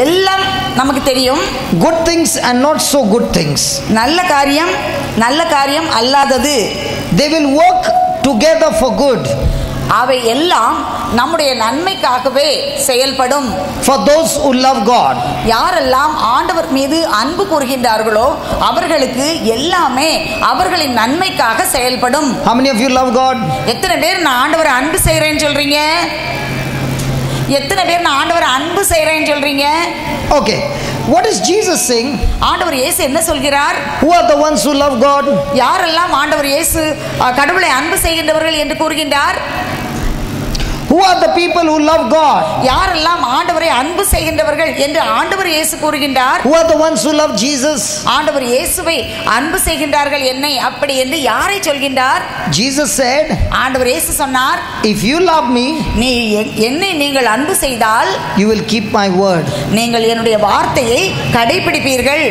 எல்லாம் நமக்கு தெரியும். Good things and not so good things. நல்ல காரியம் அல்லாதது. They will work together for good. அவை எல்லாம் நம்முடைய நன்மைக்காகவே செயல்படும். For those who love God. யாரெல்லாம் ஆண்டவர் மீது அன்பு கூறுகின்றார்களோ அவர்களுக்கு எல்லாமே அவர்களின் நன்மைக்காக செயல்படும். How many of you love God? எத்தனை பேர் நான் ஆண்டவரை அன்பு செய்றேன்னு சொல்றீங்க? எத்தனை பேர் நான் ஆண்டவரை அன்பு செய்றேன்னு சொல்றீங்க? Okay. What is Jesus saying? ஆண்டவர் இயேசு என்ன சொல்கிறார்? Who are the ones who love God? யாரெல்லாம் ஆண்டவர் இயேசு கடவுளை அன்பு செய்கின்றவர்கள் என்று கூறுகின்றார்? Who are the people who love God? யாரெல்லாம் ஆண்டவரை அன்பு செய்கின்றவர்கள் என்று ஆண்டவர் இயேசு கூறுகின்றார்? Who are the ones who love Jesus? ஆண்டவர் இயேசுவை அன்பு செய்கின்றார்கள் என்னை அப்படி என்று யாரை சொல்கின்றார்? Jesus said, ஆண்டவர் இயேசு சொன்னார், if you love me, என்னை நீங்கள் அன்பு செய்தால் you will keep my word. நீங்கள் என்னுடைய வார்த்தையை கடைபிடிப்பீர்கள்.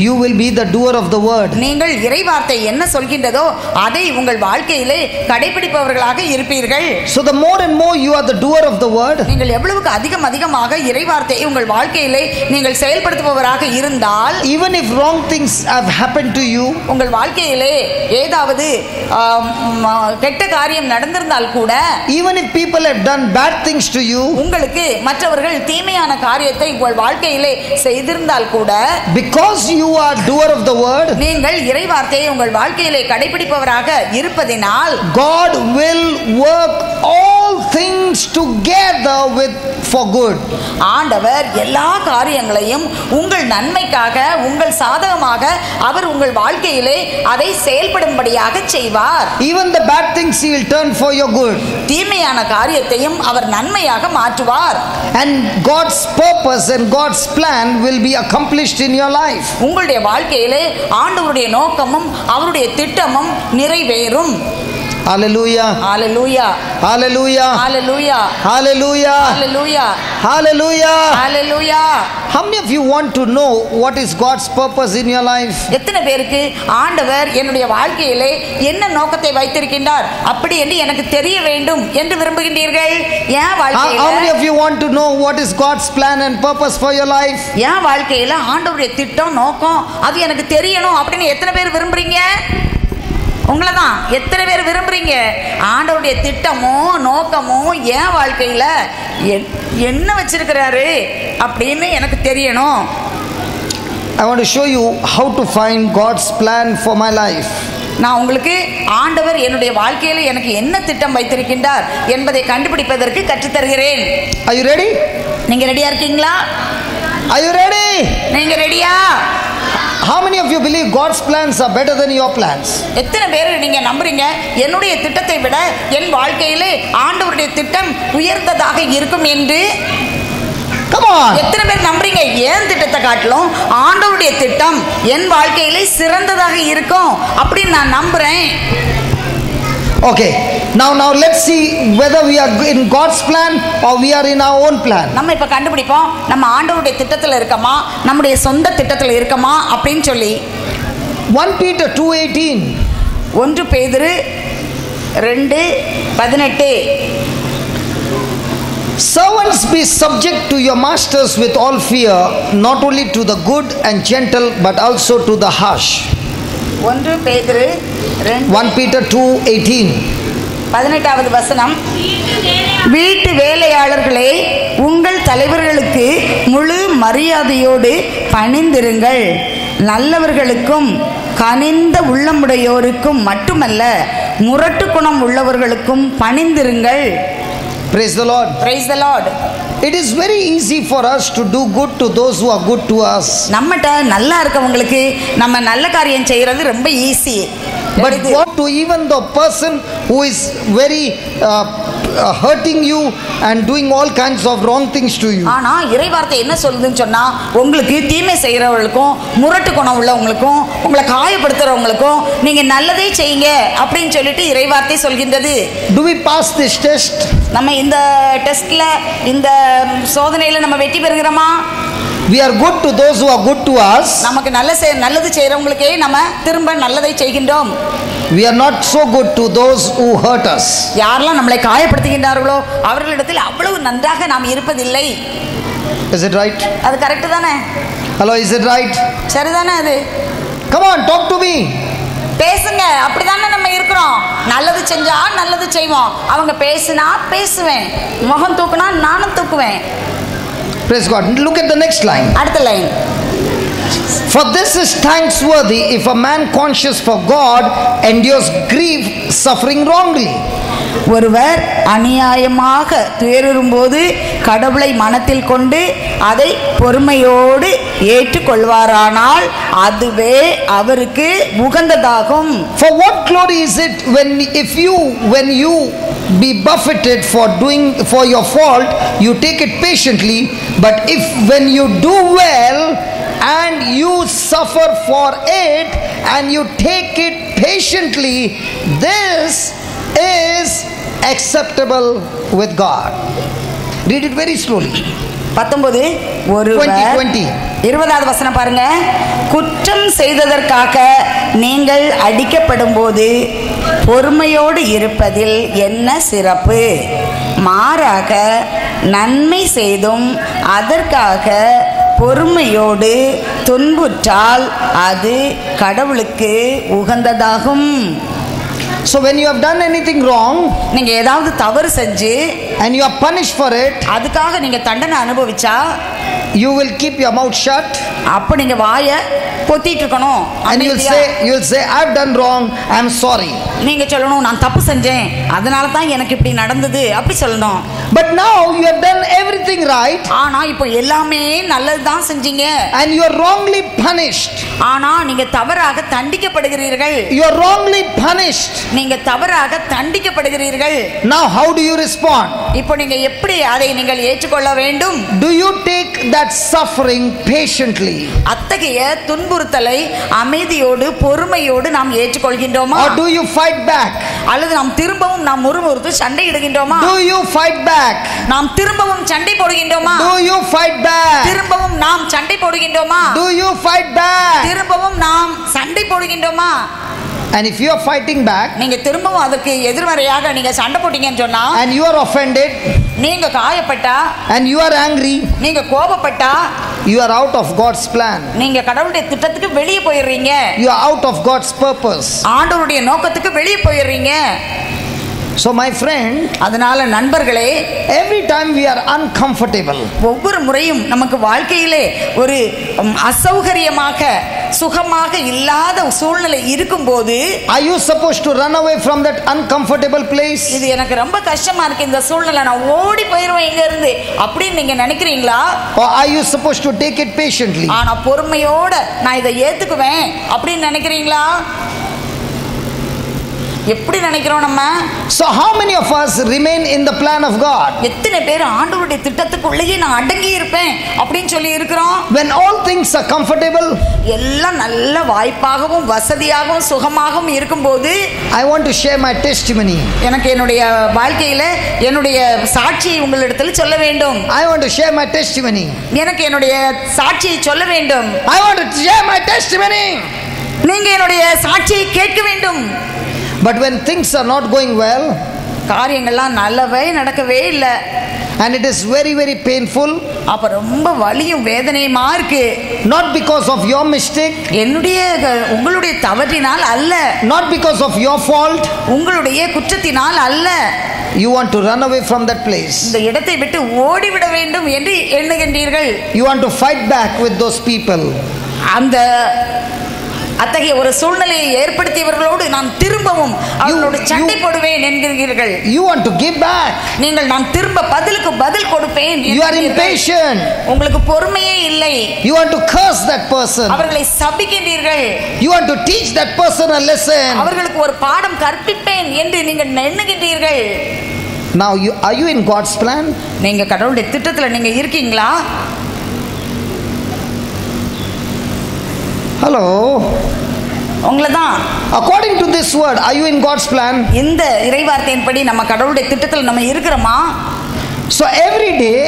You will be the doer of the word. நீங்கள் இறை வார்த்தை என்ன சொல்கின்றதோ அதை உங்கள் வாழ்க்கையிலே கடைபிடிப்பவர்களாக இருப்பீர்கள். So the more and more you are the doer of the word, நீங்கள் எவ்வளவுக்கு அதிகமாக இறை வார்த்தையை உங்கள் வாழ்க்கையிலே நீங்கள் செயல்படுத்துபவராக இருந்தால், even if wrong things have happened to you, உங்கள் வாழ்க்கையிலே ஏதாவது கெட்ட காரியம் நடந்திருந்தால் கூட, even if people have done bad things to you, உங்களுக்கு மற்றவர்கள் தீமையான காரியத்தை உங்கள் வாழ்க்கையிலே செய்திருந்தால் கூட, because you are doer of the word, நீங்கள் இறை வார்த்தையை உங்கள் வாழ்க்கையிலே கடைபிடிப்பவராக இருப்பதினால், God will work all things together for good. ஆண்டவர் எல்லா காரியங்களையும் உங்கள் நன்மைக்காக உங்கள் சாதகமாக அவர் உங்கள் வாழ்க்கையிலே அதை செயல்படும்படியாக செய்வார். Even the bad things he will turn for your good. தீமையான காரியத்தையும் அவர் நன்மையாக மாற்றுவார். And God's purpose and God's plan will be accomplished in your life. உங்களுடைய வாழ்க்கையிலே ஆண்டவருடைய நோக்கமும் அவருடைய திட்டமும் நிறைவேறும். Hallelujah. Hallelujah. Hallelujah. Hallelujah. Hallelujah. Hallelujah. Hallelujah. Hallelujah. How many of you want to know what is God's purpose in your life? எத்தனை பேருக்கு ஆண்டவர் என்னுடைய வாழ்க்கையிலே என்ன நோக்கத்தை வைத்திருக்கின்றார் அப்படி என்று எனக்கு தெரிய வேண்டும் என்று விரும்புகின்றீர்கள்? ஏன் வாழ்க்கையில How many of you want to know what is God's plan and purpose for your life? ஏன் வாழ்க்கையில ஆண்டவருடைய திட்டம் நோக்கம் அது எனக்கு தெரியணும் அப்படின்னு எத்தனை பேர் விரும்புறீங்க? உங்களை தான் எத்தனை பேர் விரும்புறீங்க? ஆண்டவருடைய திட்டமும் நோக்கமும் என் வாழ்க்கையில என்ன வச்சிருக்கிறாரு அப்படின்னு எனக்கு தெரியணும். I want to show you how to find God's plan for my life. நான் உங்களுக்கு ஆண்டவர் என்னுடைய வாழ்க்கையில எனக்கு என்ன திட்டம் வைத்திருக்கின்றார் என்பதை கண்டுபிடிப்பதற்கு கற்றுத் தருகிறேன். Are you ready? நீங்க ரெடியா இருக்கீங்களா? Are you ready? நீங்க ரெடியா? How many of you believe God's plans are better than your plans? எத்தனை பேர் நீங்க நம்புறீங்க என்னுடைய திட்டத்தை விட என் வாழ்க்கையிலே ஆண்டவருடைய திட்டம் உயர்ந்ததாக இருக்கும் என்று? Come on. எத்தனை பேர் நம்புறீங்க ஏன் திட்டத்தை காட்டிலும் ஆண்டவருடைய திட்டம் என் வாழ்க்கையிலே சிறந்ததாக இருக்கும் அப்படின்னு நான் நம்புறேன். Okay. Now let's see whether we are in God's plan or we are in our own plan. நம்ம இப்ப கண்டுபிடிப்போம் நம்ம ஆண்டவருடைய திட்டத்துல இருக்கமா நம்முடைய சொந்த திட்டத்துல இருக்கமா அப்படின்னு சொல்லி. 1 Peter 2:18. 1 பேதுரு 2:18. Servants, be subject to your masters with all fear, not only to the good and gentle but also to the harsh. 1 பேதுரு 1 Peter 2:18. 18வது வசனம், வீட்டு வேலையாளர்களே உங்கள் தலைவர்களுக்கு முழு மரியாதையோடு பணிந்திருங்கள், நல்லவர்களுக்கும் கனிந்த உள்ளமுடையோருக்கும் மட்டுமல்ல முரட்டு குணம் உள்ளவர்களுக்கும் பணிந்திருங்கள். Praise the Lord. Praise the Lord. It is very easy for us to do good to those who are good to us. நம்மட்ட நல்லா இருக்கவங்களுக்கு நம்ம நல்ல காரியம் செய்யறது ரொம்ப easy. But what to even the person who is very hurting you and doing all kinds of wrong things to you? ஆனா இறைவார்த்தை என்ன சொல்லுதுன்னு சொன்னா உங்களுக்கு தீமை செய்யறவங்களுக்கும் முரட்டு குணம் உள்ளவங்களுக்கும் உங்களை காயப்படுத்துறவங்களுக்கும் நீங்க நல்லதே செய்யுங்க அப்படின்னு சொல்லிட்டு இறைவார்த்தை சொல்கின்றது. Do we pass this test? நம்ம இந்த டெஸ்ட்ல இந்த சோதனையில நம்ம வெற்றி பெறுகிறோமா? We are good to those who are good to us. நமக்கு நல்லது செய்யறவங்களுக்கே நம்ம திரும்ப நல்லதை செய்கின்றோம். We are not so good to those who hurt us. யாரெல்லாம் நம்மளை காயப்படுத்துகின்றார்களோ அவர்களிடத்தில் அவ்வளவு நன்றாக நாம் இருப்பதில்லை. Is it right? அது கரெக்ட் தானே? Hello, is it right? சரிதானே அது? Come on, talk to me. பேசுங்க. அப்படிதானே நம்ம இருக்கிறோம். நல்லது செஞ்சா நல்லது செய்வோம். அவங்க பேசினா பேசுவேன், முகம் தூக்குனா நானும் தூக்குவேன். Praise God. Look at the next line. அடுத்த line. For this is thanksworthy if a man conscious for God endures grief suffering wrongly. ஒருவர் அநியாயமாக துயரும்போது கடவுளை மனத்தில் கொண்டு அதை பொறுமையோடு ஏற்றுக்கொள்வாரானால் அதுவே அவருக்கு உகந்ததாகும். For what glory is it when you be buffeted for your fault, you take it patiently, but if when you do well and you suffer for it and you take it patiently, this is acceptable with God. Read it very slowly. 19 ஒருவர் 20வது வசனம் பாருங்க. குற்றம் செய்ததற்காக நீங்கள் அடிக்கப்படும் போது பொறுமையோடு இருப்பதில் என்ன சிறப்பு? மாறாக நன்மை செய்தும் அதற்காக பொறுமையோடு துன்புற்றால் அது கடவுளுக்கு உகந்ததாகும். So when you have done anything wrong, நீங்க ஏதாவது தவறு செஞ்சு and you are punished for it, அதுக்காக நீங்க தண்டனை அனுபவிச்சா you will keep your mouth shut. அப்ப நீங்க வாயை பொத்திட்டு இருக்கணும். And you will say I have done wrong, I am sorry. நீங்க சொல்லணும் நான் தப்பு செஞ்சேன், அதனால தான் எனக்கு இப்படி நடந்தது அப்படி சொல்லணும். But now you have done everything right. ஆனா இப்போ எல்லாமே நல்லது தான் செஞ்சீங்க. And you are wrongly punished. ஆனா நீங்க தவறாக தண்டிக்கப்படுகிறீர்கள். You are wrongly punished. நீங்க தவறாக தண்டிக்கப்படுகிறீர்கள். Now how do you respond? இப்போ நீங்க எப்படி அதை நீங்கள் ஏற்றுக்கொள்ள வேண்டும்? Do you take that suffering patiently? அத்தகைய துன்புறுத்தலை அமைதியோடு பொறுமையோடு நாம் ஏற்றுக்கொள்கின்றோமா? Or do you fight back? அல்லது நாம் திரும்பவும் நாம் முறுமுறுத்து சண்டையிடுகின்றோமா? Do you fight back? நாம் திரும்பவும் சண்டை போடுகின்றோமா? Do you fight back? திரும்பவும் நாம் சண்டை போடுகின்றோமா? Do you fight back? திரும்பவும் நாம் சண்டை போடுகின்றோமா? And if you are fighting back, நீங்க திரும்பவும் அதற்கு எதிர்மறையாக நீங்க சண்டை போட்டீங்கன்னு சொன்னா, and you are offended, நீங்க காயப்பட்டா, and you are angry, நீங்க கோபப்பட்டா, you are out of God's plan. நீங்க கடவுளுடைய திட்டத்துக்கு வெளியே போயிடுறீங்க. You are out of God's purpose. ஆண்டவருடைய நோக்கத்துக்கு வெளியே போயிடுறீங்க. So my friend, அதனால நண்பர்களே, every time we are uncomfortable, ஒவ்வொரு முறையும் நமக்கு வாழ்க்கையிலே ஒரு அசௌகரியமாக சுகமாக இல்லாத சூழ்நிலை இருக்கும்போது, are you supposed to run away from that uncomfortable place? இது எனக்கு ரொம்ப கஷ்டமா இருக்கு இந்த சூழ்நிலை, நான் ஓடி போயிடுவேன் இங்க இருந்து அப்படின்னு நீங்க நினைக்கிறீங்களா? Or are you supposed to take it patiently? ஆனா பொறுமையோட நான் இதை ஏத்துக்குவேன் அப்படின்னு நினைக்கிறீங்களா? எப்படி நினைக்கிறோம் நம்ம? So how many of us remain in the plan of God? எத்தனை பேர் ஆண்டவருடைய திட்டத்துக்குள்ளேயே நான் அடங்கி இருப்பேன் அப்படின்னு சொல்லி இருக்கிறோம்? When all things are comfortable, எல்லாம் நல்ல வாய்ப்பாகவும் வசதியாகவும் சுகமாகவும் இருக்கும்போது, I want to share my testimony. எனக்கு என்னுடைய வாழ்க்கையில என்னுடைய சாட்சியை உங்களிடத்தில் சொல்ல வேண்டும். I want to share my testimony. எனக்கு என்னுடைய சாட்சியை சொல்ல வேண்டும். I want to share my testimony. நீங்க என்னுடைய சாட்சியை கேட்க வேண்டும். But when things are not going well, காரியங்கள்லாம் நல்லவே நடக்கவே இல்லை, and it is very very painful, அப்ப ரொம்ப வலியும் வேதனையுமா இருக்கு. not because of your mistake, உங்களுடைய தவறினால் அல்ல, not because of your fault, உங்களுடைய குற்றத்தினால் அல்ல. you want to run away from that place. இந்த இடத்தை விட்டு ஓடிவிட வேண்டும் என்று எண்ணுகின்றீர்கள். You want to fight back with those people. அத்தகைய ஒரு சூழ்நிலையை ஏற்படுத்தியவர்களோடு நான் திரும்பவும் அவர்களோடு சண்டை போடுவேன் என்கிறீர்கள். You want to give back. நீங்கள் நான் திரும்ப பதிலுக்கு பதில் கொடுப்பேன். You are impatient. உங்களுக்கு பொறுமையே இல்லை. You want to curse that person. அவர்களை சபிக்கின்றீர்கள். You want to teach that person a lesson. அவர்களுக்கு ஒரு பாடம் கற்பிப்பேன் என்று நீங்கள் எண்ணுகின்றீர்கள். Now are you in God's plan? நீங்க கடவுளுடைய திட்டத்தில் நீங்க இருக்கீங்களா? Hello. உங்களை தான். According to this word, are you in God's plan? இந்த இறைவார்த்தையின்படி நம்ம கடவுளுடைய திட்டத்தில் நம்ம இருக்கிறோமா? So every day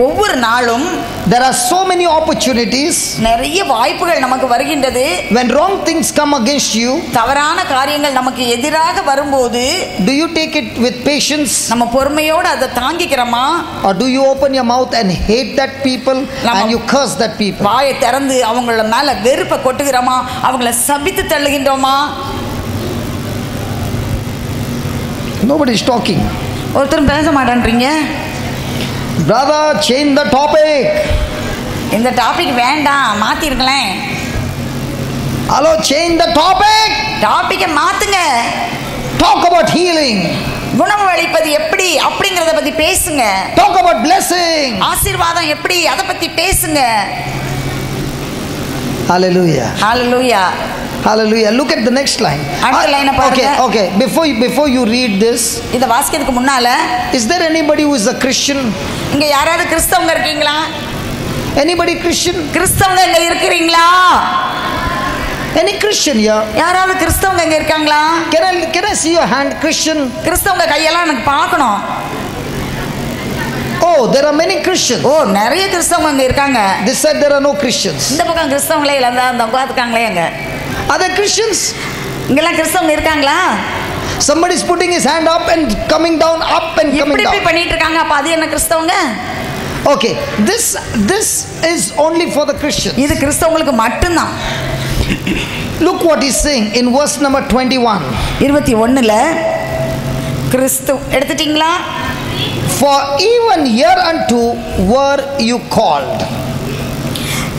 ஒவ்வொரு நாளும் there are so many opportunities. நிறைய வாய்ப்புகள் நமக்கு வருகின்றது. When wrong things come against you, தவறான காரியங்கள் நமக்கு எதிராக வரும்போது do you take it with patience, நம்ம பொறுமையோடு அதை தாங்கிக்கிறோமா, or do you open your mouth and hate that people and you curse that people? வாயை திறந்து அவங்கள மேல வெறுப்பை கொட்டுகிறோமா, அவங்கள சபித்து தள்ளுகின்றோமா? Nobody is talking. ஒருத்தரும் பேச மாட்டேன்றீங்க. Brother, change the topic. இந்த டாபிக் வேண்டாம், மாத்திருங்களேன். Hello, change the topic. டாபிக்கை மாத்துங்க. Talk about healing. குணமளிப்பது எப்படி அப்படிங்கறத பத்தி பேசுங்க. Talk about blessing. ஆசீர்வாதம் எப்படி அத பத்தி பேசுங்க. Hallelujah. Hallelujah. Hallelujah. Look at the next line. அடுத்த லைனை பாருங்க. Okay. Before you read this, இத வாசிக்கிறதுக்கு முன்னால, is there anybody who is a Christian? இங்க யாராவது கிறிஸ்தவங்க இருக்கீங்களா? Anybody Christian? கிறிஸ்தவங்க இங்க இருக்கீங்களா? Any Christian here? யாராவது கிறிஸ்தவங்க இங்க இருக்காங்களா? Can I see your hand, Christian? கிறிஸ்தவங்க கையெல்லாம் எனக்கு பார்க்கணும். Oh, there are many Christians. ஓ, நிறைய கிறிஸ்தவங்க இங்க இருக்காங்க. This side there are no Christians. இந்த பக்கம் கிறிஸ்தவங்களே இல்ல, அந்த உட்கார்ந்துருக்காங்களே அங்க. Are there Christians? இங்கெல்லாம் கிறிஸ்தவங்க இருக்காங்களா? Somebody is putting his hand up and coming down, up and coming இப்படி down. பண்ணிட்டு இருக்காங்க. அப்ப அது என்ன கிறிஸ்தவங்க? Okay, this is only for the Christians. இது கிறிஸ்தவங்களுக்கு மட்டும்தான். Look what he's saying in verse number 21. 21ல கிறிஸ்து எடுத்துட்டீங்களா? For even hereunto were you called.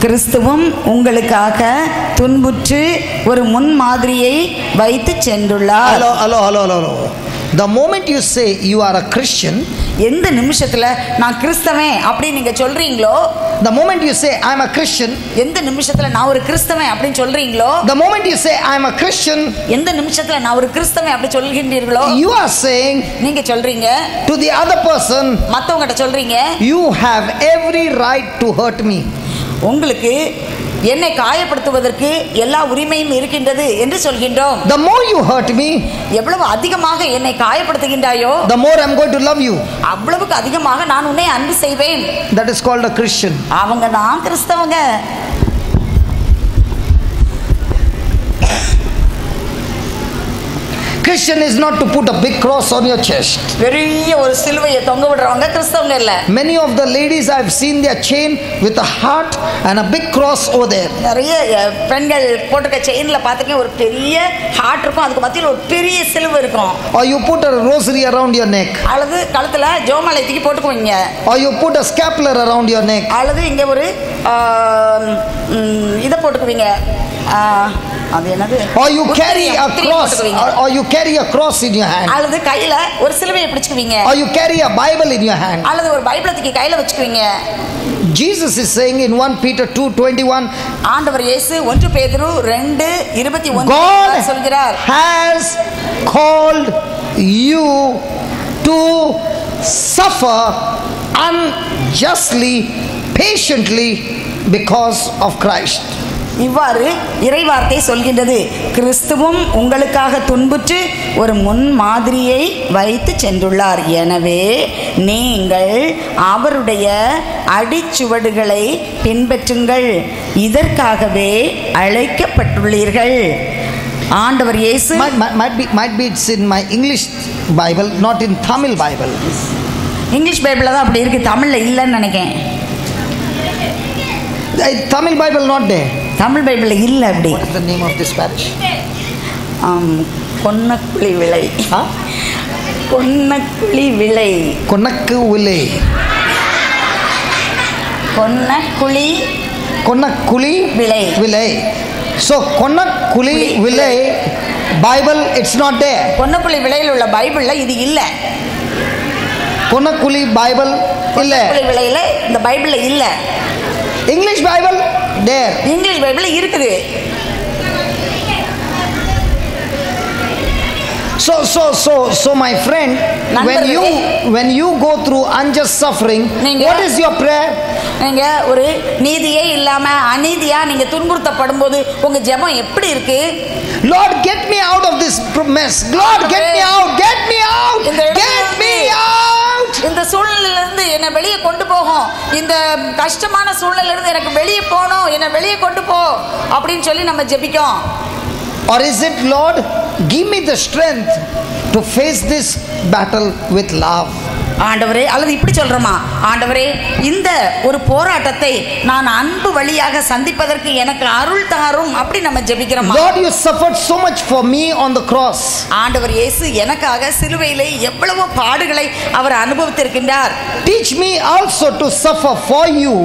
கிறிஸ்துவும் உங்களுக்காக துன்புற்று ஒரு முன்மாதிரியை வைத்து சென்றுள்ளார். Hello. The moment you say you are a Christian, எந்த நிமிஷத்துல நான் கிறிஸ்தவன் அப்படி நீங்க சொல்றீங்களோ, the moment you say I am a Christian, எந்த நிமிஷத்துல நான் ஒரு கிறிஸ்தவன் அப்படி சொல்றீங்களோ, the moment you say I am a Christian, எந்த நிமிஷத்துல நான் ஒரு கிறிஸ்தவன் அப்படி சொல்கின்றீர்களோ, you are saying நீங்க சொல்றீங்க to the other person, மத்தவங்கட்ட சொல்றீங்க, you have every right to hurt me. உங்களுக்கு என்னை காயப்படுத்துவதற்கு எல்லா உரிமையும் இருக்கின்றது என்று சொல்கின்றோம். The more you hurt me, எவ்வளவு அதிகமாக என்னை காயப்படுத்துகின்றாயோ, the more I am going to love you. அவ்வளவுக்கு அதிகமாக நான் உன்னை அன்பு செய்வேன். That is called a Christian. அவங்க தான் கிறிஸ்தவங்க. Christian is not to put a big cross on your chest. பெரிய ஒரு சிலுவையை தொங்க விடுறவங்க கிறிஸ்தவங்க இல்ல. Many of the ladies I have seen their chain with a heart and a big cross over there. நிறைய பெண்கள் போட்டுக்க செயின்ல பாத்தீங்க, ஒரு பெரிய ஹார்ட் இருக்கும், அதுக்கு மத்தியில ஒரு பெரிய சிலுவை இருக்கும். Or you put a rosary around your neck. அல்லது கழுத்துல ஜெபமாலை தூக்கி போட்டுக்குவீங்க. Or you put a scapular around your neck. அல்லது இங்க ஒரு இத போட்டுக்குவீங்க. அது என்னது? Or you carry a cross, or you carry a cross in your hand. அல்லது கையில ஒரு சிலுவையை பிடிச்சுக்குவீங்க. Or you carry a Bible in your hand. அல்லது ஒரு பைபிளை தூக்கி கையில வச்சுக்குவீங்க. Jesus is saying in 1 Peter 2:21, ஆண்டவர் இயேசு 1 பேதுரு 2:21 God சொல்கிறார், has called you to suffer unjustly, patiently because of Christ. இவ்வாறு இறைவார்த்தை சொல்கின்றது, கிறிஸ்துவும் உங்களுக்காக துன்புற்று ஒரு முன்மாதிரியை வைத்து சென்றுள்ளார். எனவே நீங்கள் அவருடைய அடிச்சுவடுகளை பின்பற்றுங்கள், இதற்காகவே அழைக்கப்பட்டுள்ளீர்கள். ஆண்டவர் இயேசு might be it's in my English Bible, not in Tamil Bible. English பைபிள்ல தான் அப்படி இருக்கு, தமிழ்ல இல்லைன்னு நினைக்கிறேன். Tamil Bible not there. Tamil பைபிள்ல இல்ல அப்படி. What is the name of this parish? கொன்னக்குழி விளை. கொன்னக்குழி விளை. கொன்னக்கு விளை. கொன்னக்குழி கொன்னக்குழி விளை. விளை. So கொன்னக்குழி விளை Bible it's not there. கொன்னக்குழி விளையில் உள்ள பைபிள்ல இது இல்ல. கொன்னக்குழி பைபிள் இல்ல. கொன்னக்குழி விளையில இந்த பைபிள்ல இல்ல. English Bible there. English Bible இருக்குது. So my friend, when you go through unjust suffering, what is your prayer? நீங்க ஒரு நீதியே இல்லாம அநீதியா நீங்க துன்புறுத்தப்படும்போது உங்க ஜெபம் எப்படி இருக்கு? Lord, get me out of this mess. Lord, get me out. Get me out. Get me out. இந்த சூழ்நிலையிலிருந்து என்னை வெளியே கொண்டு போகும், இந்த கஷ்டமான சூழ்நிலையிலிருந்து எனக்கு வெளியே போகணும், என்னை வெளியே கொண்டு போ அப்படின்னு சொல்லி நம்ம ஜெபிக்கோம். Or is it, Lord, give me the strength to face this battle with love? ஆண்டவரே, அல்லது இப்படி சொல்றோமா, ஆண்டவரே இந்த ஒரு போராட்டத்தை நான் அன்பு வழியாக சந்திப்பதற்கு எனக்கு அருள் தாரும் அப்படி நம்ம ஜெபிக்கிறோம். Lord, you suffered so much for me on the cross. ஆண்டவர் இயேசு எனக்காக சிலுவையிலே எவ்வளவு பாடுகளை அவர் அனுபவித்திருக்கின்றார். Teach me also to suffer for you.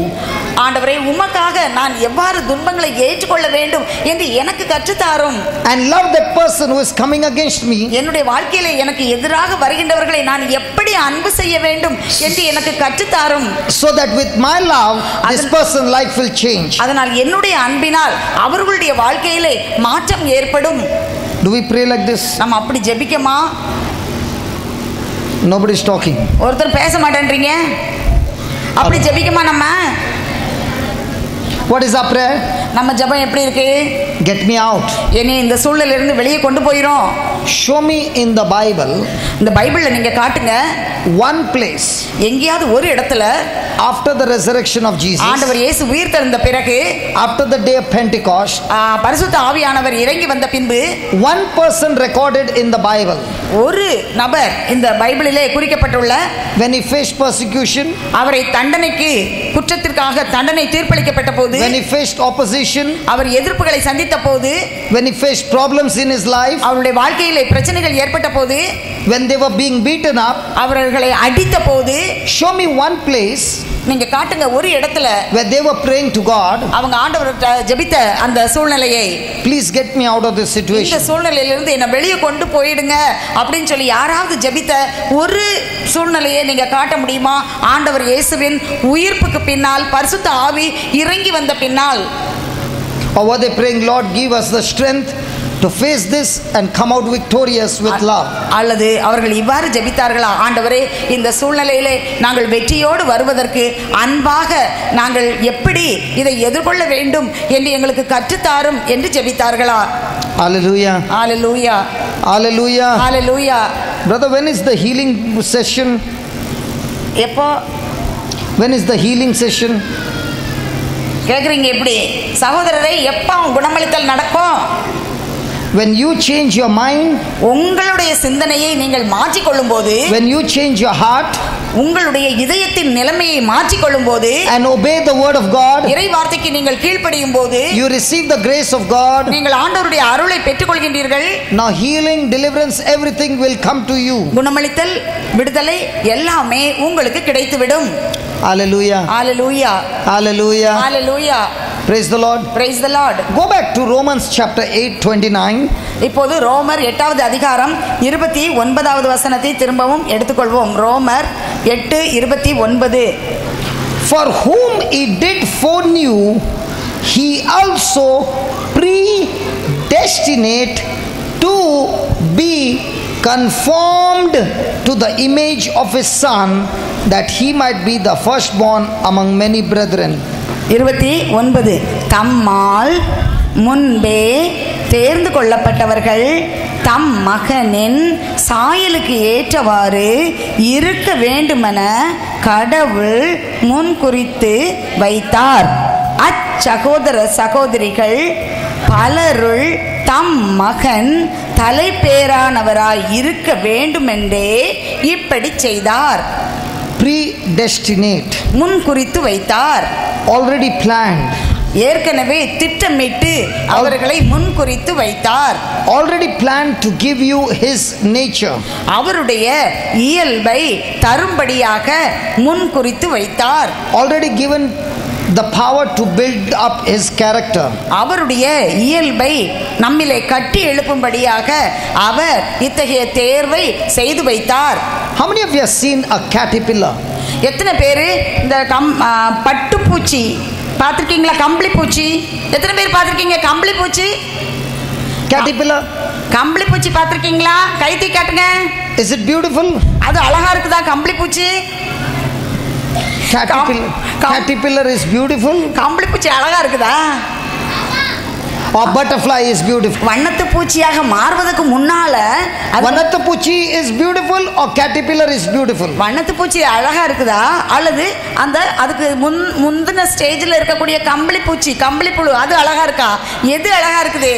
ஆண்டவரே, உமக்காக நான் எவ்வாறு துன்பங்களை ஏற்றுக்கொள்ள வேண்டும் என்று எனக்கு கற்றுத்தாரும். And love that person who is coming against me. என்னுடைய வாழ்க்கையிலே எனக்கு எதிராக வருகின்றவர்களை நான் எப்படி அன்பு செய்ய வேண்டும் என்று எனக்கு கற்றுத்தாரும். So that with my love this person life will change. அதனால் என்னுடைய அன்பினால் அவர்களுடைய வாழ்க்கையிலே மாற்றம் ஏற்படும். Do we pray like this? நம்ம அப்படி ஜெபிக்கமா? Nobody is talking. ஒருத்தர் பேச மாட்டேன்றீங்க. அப்படி ஜெபிக்கமா நம்ம? What is our prayer? நம்ம ஜெபம் எப்படி இருக்கு? Get me out. என்னை இந்த சூழ்நிலையிலிருந்து வெளியே கொண்டு போயிரும். Show me in the Bible, இந்த பைபிள்ல நீங்க காட்டுங்க, one place எங்கேயாவது ஒரு இடத்துல after the resurrection of Jesus, ஆண்டவர் இயேசு உயிர்த்தெழுந்த பிறகு, after the day of Pentecost, பரிசுத்த ஆவியானவர் இறங்கி வந்த பின்பு, one person recorded in the Bible, ஒரு நபர் இந்த பைபிளிலே குறிக்கப்பட்டுள்ள, when he faced persecution, அவரை தண்டனைக்கு குற்றத்திற்காக தண்டனை தீர்ப்பளிக்கப்பட்ட போது, when he faced opposition, அவர் எதிர்ப்புகளை சந்தித்த போது, when he faced problems in his life, அவருடைய வாழ்க்கையிலே பிரச்சனைகள் ஏற்பட்ட போது, when they were being beaten up, அவர்களை அடித்த போது, show me one place நீங்க காட்டுங்க ஒரு இடத்துல where they were praying to God, அவங்க ஆண்டவர்கிட்ட ஜெபித்த அந்த சூழ்நிலையை, please get me out of this இந்த situation. சூழ்நிலையிலிருந்து என்ன வெளியே கொண்டு போயிடுங்க அப்படின்னு சொல்லி யாராவது ஜெபித்த ஒரு சூழ்நிலையை நீங்க காட்ட முடியுமா? ஆண்டவர் இயேசுவின் உயிர்ப்புக்கு பின்னால், பரிசுத்த ஆவி இறங்கி வந்த பின்னால். Or were they praying, Lord, give us the strength to face this and come out victorious with love? அல்லது அவர்கள் இவ்வாறு ஜெபித்தார்களா, ஆண்டவரே இந்த சூழ்நிலையிலே நாங்கள் வெற்றியோடு வருவதற்கு அன்பாக நாங்கள் எப்படி இதை எதிர்கொள்ள வேண்டும் என்று எங்களுக்கு கற்றுத்தாரும் என்று ஜெபித்தார்களா? Hallelujah. Hallelujah, Hallelujah. Hallelujah. Brother, when is the healing session? எப்போ When is the healing session? கேக்குறீங்க? எப்படி சகோதரரை, எப்போ குணமளித்தல் நடக்கும்? When you change your mind, உங்களுடைய சிந்தனையை நீங்கள் மாற்றிக்கொள்ளும் போது, when you change your heart உங்களுடைய இதயத்தின் நிலைமையை மாற்றிக்கொள்ளும் போது, and obey the word of God, இறை வார்த்தைக்கு நீங்கள் கீழ்ப்படியும் போது, you receive the grace of God. நீங்கள் ஆண்டவருடைய அருளை பெற்றுக்கொள்கின்றீர்கள். Now healing, deliverance, everything will come to you. குணமளித்தல், விடுதலை எல்லாமே உங்களுக்கு கிடைத்துவிடும். Hallelujah. Hallelujah, Hallelujah. Hallelujah. Praise the Lord. Praise the Lord. Go back to Romans chapter 8:29. இப்போது ரோமர் 8வது அதிகாரம் 29வது வசனத்தை திரும்பவும் எடுத்துக்கொள்வோம். ரோமர் 8:29. For whom he did foreknew, he also predestinate to be conformed to the image of his son, that he might be the firstborn among many brethren. 29. தம்மால் முன்பே தேர்ந்து கொள்ளப்பட்டவர்கள் தம் மகனின் சாயலுக்கு ஏற்றவாறு இருக்க வேண்டுமென கடவுள் முன்குறித்து வைத்தார். அச்சகோதர சகோதரிகள் பலருள் தம் மகன் தலைப்பேரானவராய் இருக்க வேண்டுமென்றே இப்படி செய்தார். Predestinate, முன்குறித்து வைத்தார். already planned, ஏற்கனவே திட்டமிட்டு அவர்களை முன்குறித்து வைத்தார். already planned to give you his nature, அவருடைய இயல்பை தரும்படியாக முன்குறித்து வைத்தார். already given the power to build up his character. அவருடைய இயல்பை நம்மிலே கட்டி எழுப்பும்படியாக அவர் இத்தகைய தேர்வை செய்து வைத்தார். How many of you have seen a caterpillar? எத்தனை பேர் இந்த பட்டுப்பூச்சி பார்த்துருக்கீங்களா? கம்பளி பூச்சி எத்தனை பேர் பார்த்துருக்கீங்க? கம்பளி பூச்சி, Caterpillar. கம்பளி பூச்சி பார்த்துருக்கீங்களா? கை தூக்கி காட்டுங்க. Is it beautiful? அது அழகா இருக்குதா கம்பளி பூச்சி? Caterpillar is beautiful. கம்பளி பூச்சி அழகா இருக்குதா? or butterfly is beautiful? வண்ணத்து பூச்சியாக மாறுவதற்கு முன்னால Vanathapuchi is beautiful or caterpillar is beautiful? வண்ணத்து பூச்சி அழகா இருக்குதா அல்லது அந்த அதுக்கு முந்தின ஸ்டேஜில் இருக்கக்கூடிய கம்பளி பூச்சி கம்பளி புழு அது அழகா இருக்கா? எது அழகா இருக்குது?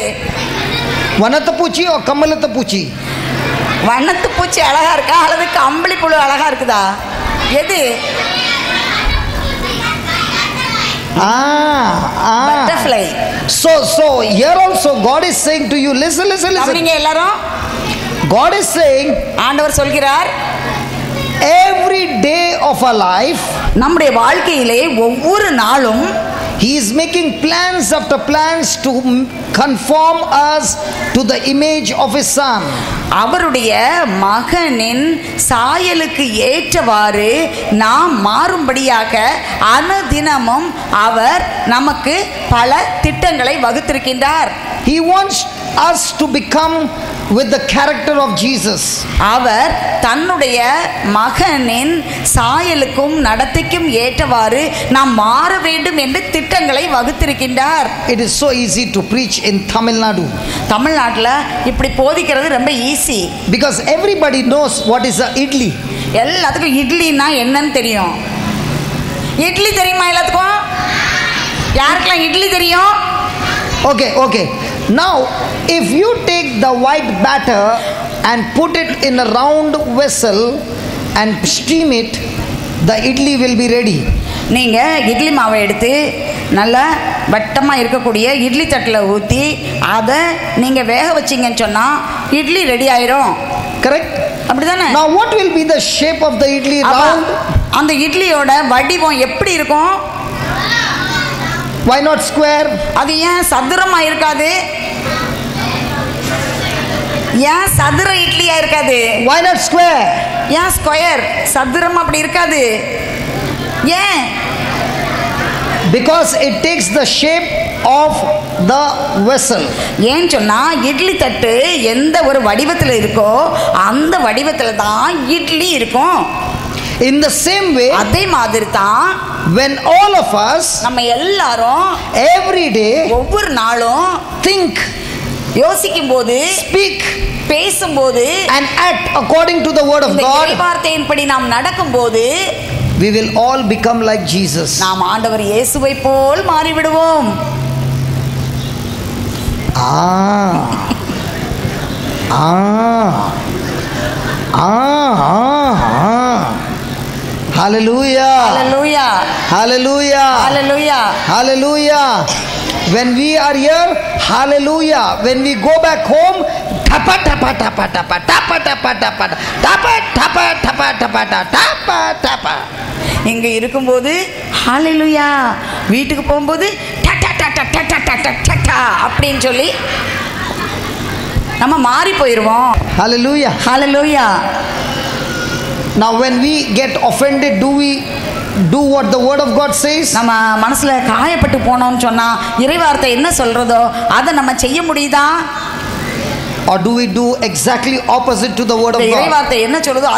Vanathapuchi or Kamalathapuchi? வண்ணத்து பூச்சி அழகா இருக்கா அல்லது கம்பளி புழு அழகா இருக்குதா? எது? Butterfly. So here also God is saying to you, listen. கவனிங்க எல்லாரும். God is saying, ஆண்டவர் சொல்கிறார், every day of our life, நம்முடைய வாழ்க்கையிலே ஒவ்வொரு நாளும் He is making plans after plans to conform us to the image of His Son. அவருடைய மகனின் சாயலுக்கு ஏற்றவாறு நாம் மாறும்படியாக அனுதினமும் அவர் நமக்கு பல திட்டங்களை வகுத்திருக்கின்றார். He wants us to become with the character of Jesus. அவர் தன்னுடைய மகனின் சாயலுக்கும் நடத்தைக்கும் ஏற்றவாறு நாம் மாற வேண்டும் என்று திட்டங்களை வகுத்திருக்கின்றார். It is so easy to preach in Tamil Nadu. தமிழ்நாட்டில் இப்படி போதிக்கிறது ரொம்ப easy. Because everybody knows what is a idli. எல்லாத்துக்கும் இட்லின்னா என்னன்னு தெரியும். இட்லி தெரியுமா எல்லாத்துக்கும்? யாருக்கெல்லாம் இட்லி தெரியும்? Okay. Now, if you take the white batter and put it in a round vessel and steam it, the idli will be ready. நீங்கள் இட்லி மாவை எடுத்து நல்லா வட்டமாக இருக்கக்கூடிய இட்லி தட்டில் ஊற்றி அதை நீங்கள் வேக வச்சிங்கன்னு சொன்னால் இட்லி ரெடி ஆயிரும். Correct? அப்படி தானே? Now, what will be the shape of the idli? Round? அந்த இட்லியோட வடிவம் எப்படி இருக்கும்? Why not square? அது ஏன் சதுரமாக இருக்காது? ஏன் சதுர இட்லியாக இருக்காது? Why not square? ஏன் ஸ்கொயர் சதுரம் அப்படி இருக்காது? ஏன்? Because it takes the shape of the vessel. ஏன் சொன்னா இட்லி தட்டு எந்த ஒரு வடிவத்தில் இருக்கோ அந்த வடிவத்தில் தான் இட்லி இருக்கும். In the same way, அதே மாதிரி தான் when all of us நம்ம எல்லாரும் every day ஒவ்வொரு நாளும் think, யோசிக்கும் போது, speak, பேசும்போது and act according to the word of இந்த God, வார்த்தையின்படி நாம் நடக்கும்போது we will all become like Jesus. நாம் ஆண்டவர் இயேசுவை போல் மாறிவிடுவோம். Hallelujah. Hallelujah. Hallelujah. Hallelujah. Hallelujah. When we are here, hallelujah. When we go back home, tapa tapa tapa tapa tapa tapa tapa tapa tapa tapa tapa tapa tapa. இங்க இருக்கும்போது ஹalleluya, வீட்டுக்கு போகும்போது டட டட டட டட டட அப்படினு சொல்லி நம்ம மாறி போயிடுவோம். Hallelujah. Hallelujah. Now when we get offended, do we do what the word of God says? நம்ம மனசுல காயப்பட்டு போனோம்னு சொன்னா இறைவார்த்தை என்ன சொல்றதோ அதை நம்ம செய்ய முடியுதா? Or do we do exactly opposite to the word of God? இறைவார்த்தை என்ன சொல்றதோ